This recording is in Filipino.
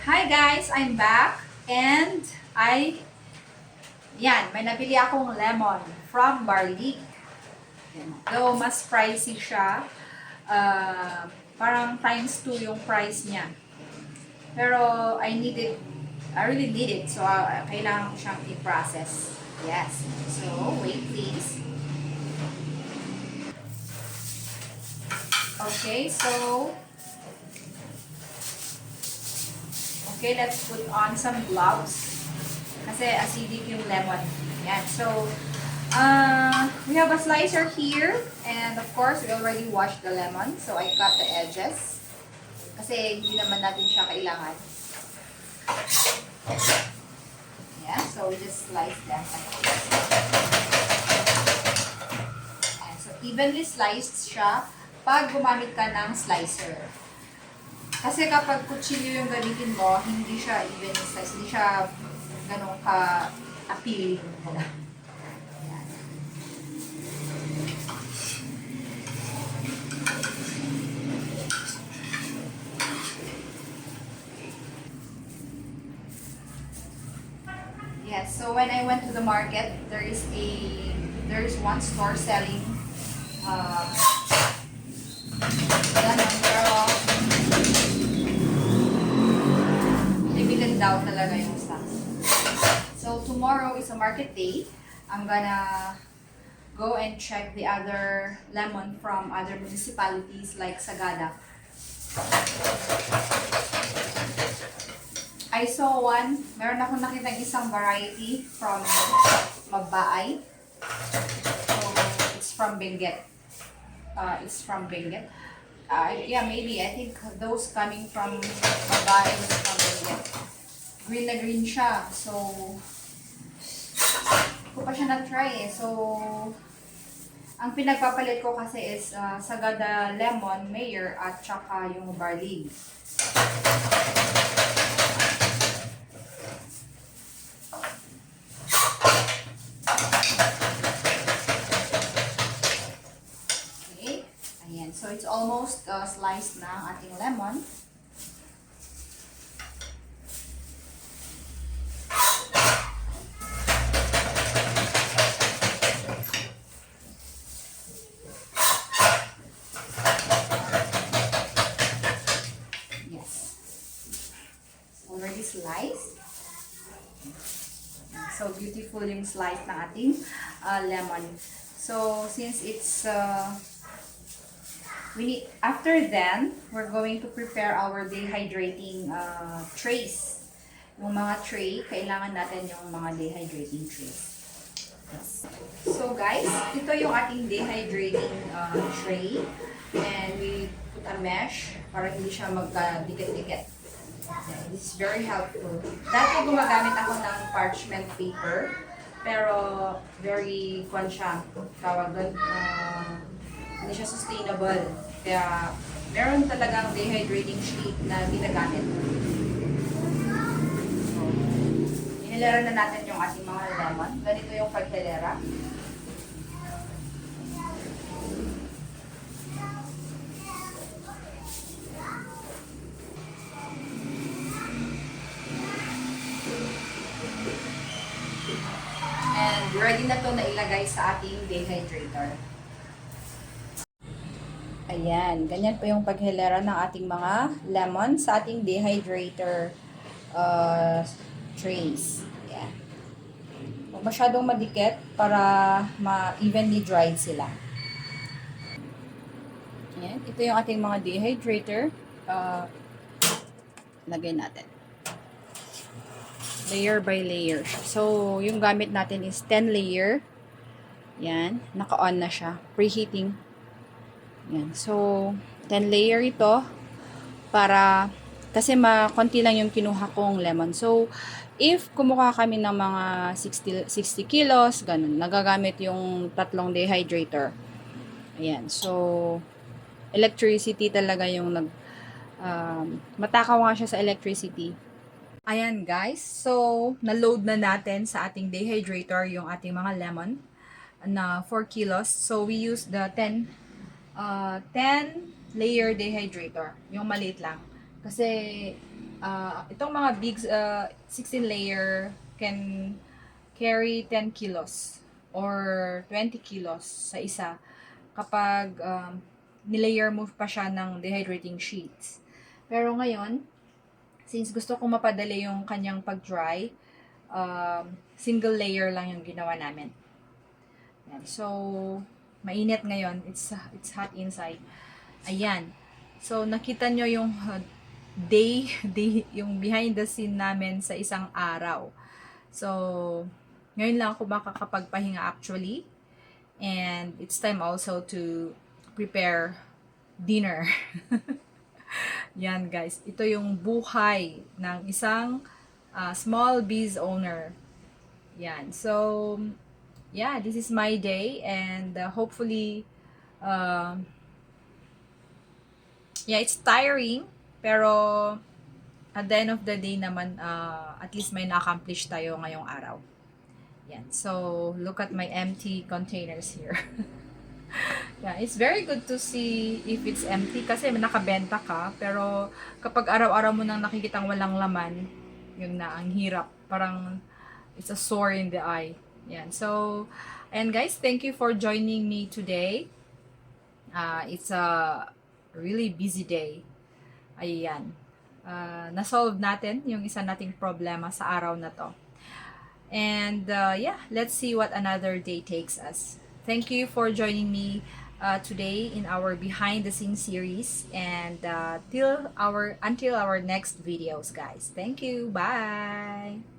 Hi guys! I'm back and may nabili akong lemon from Barlik. Though mas pricey siya, parang times 2 yung price niya. Pero I really need it. So, kailangan ko siyang i-process. Yes. So, wait please. Okay, let's put on some gloves. Kasi acidic yung lemon. Yan. So, we have a slicer here. And of course, we already washed the lemon. So, I cut the edges. Kasi hindi naman natin siya kailangan. Yeah, so we just slice them like this. And so, evenly sliced siya pag gumamit ka ng slicer. Kasi kapag kutsilyo yung gamitin mo, hindi siya evenly sliced. Hindi siya ganun ka-appealing. Yes, so when I went to the market, there is one store selling lemon, pero limited daw talaga yung stocks. So tomorrow is a market day. I'm gonna go and check the other lemon from other municipalities like Sagada. I saw meron akong nakita isang variety from Magbaay. So, it's from Benguet. Yeah, maybe. I think those coming from Magbaay is from Benguet. Green na green siya. So, ko pa siya na-try eh. So, ang pinagpapalit ko kasi is Sagada Lemon, Mayor, at saka yung Barlig. So, it's almost sliced na ang ating lemon. Yes. Already sliced. So, beautiful yung slice ng ating lemon. So, since it's after then, we're going to prepare our dehydrating trays. Yung mga tray, kailangan natin yung mga dehydrating trays. Yes. So guys, ito yung ating dehydrating tray. And we put a mesh para hindi siya magdikit-dikit. This is very helpful. Dati gumagamit ako ng parchment paper, pero very tawag doon, hindi siya sustainable. Kaya, meron talagang dehydrating sheet na ginagamit. So, hinilera na natin yung ating mga lemon. Ganito yung paghilera. And ready na to na ilagay sa ating dehydrator. Ayan, ganyan po yung paghilera ng ating mga lemon sa ating dehydrator trays. Ayan. Huwag masyadong madikit para ma-evenly dried sila. Ayan, ito yung ating mga dehydrator. Lagay natin. Layer by layer. So, yung gamit natin is 10 layer. Yan, naka-on na siya. Preheating. Yan. So, 10 layer ito para kasi konti lang yung kinuha kong lemon. So, if kumuha kami ng mga 60 kilos, ganun, nagagamit yung tatlong dehydrator. Ayan. So, electricity talaga yung matakaw nga siya sa electricity. Ayan guys. So, na-load na natin sa ating dehydrator yung ating mga lemon na 4 kilos. So, we use the 10 layer dehydrator. Yung maliit lang. Kasi Itong mga big 16 layer can carry 10 kilos or 20 kilos sa isa kapag nilayer mo pa siya ng dehydrating sheets. Pero ngayon, since gusto ko mapadali yung kanyang pag-dry, single layer lang yung ginawa namin. Yan. So, mainit ngayon. It's hot inside. Ayan. So, nakita nyo yung day, yung behind the scene namin sa isang araw. So, ngayon lang ako makakapagpahinga actually. And it's time also to prepare dinner. Yan guys. Ito yung buhay ng isang small biz owner. Yan. So, yeah, this is my day. And hopefully, yeah, it's tiring. Pero, at the end of the day naman, at least may na-accomplish tayo ngayong araw. Yan. So, look at my empty containers here. Yeah, it's very good to see if it's empty kasi nakabenta ka. Pero, kapag araw-araw mo nang nakikitang walang laman, yun na, ang hirap. Parang, it's a sore in the eye. Yan. So, and guys, thank you for joining me today. It's a really busy day. Ayan. Na-solve natin yung isa nating problema sa araw na to. And yeah, let's see what another day takes us. Thank you for joining me today in our behind the scenes series, and until our next videos, guys. Thank you. Bye.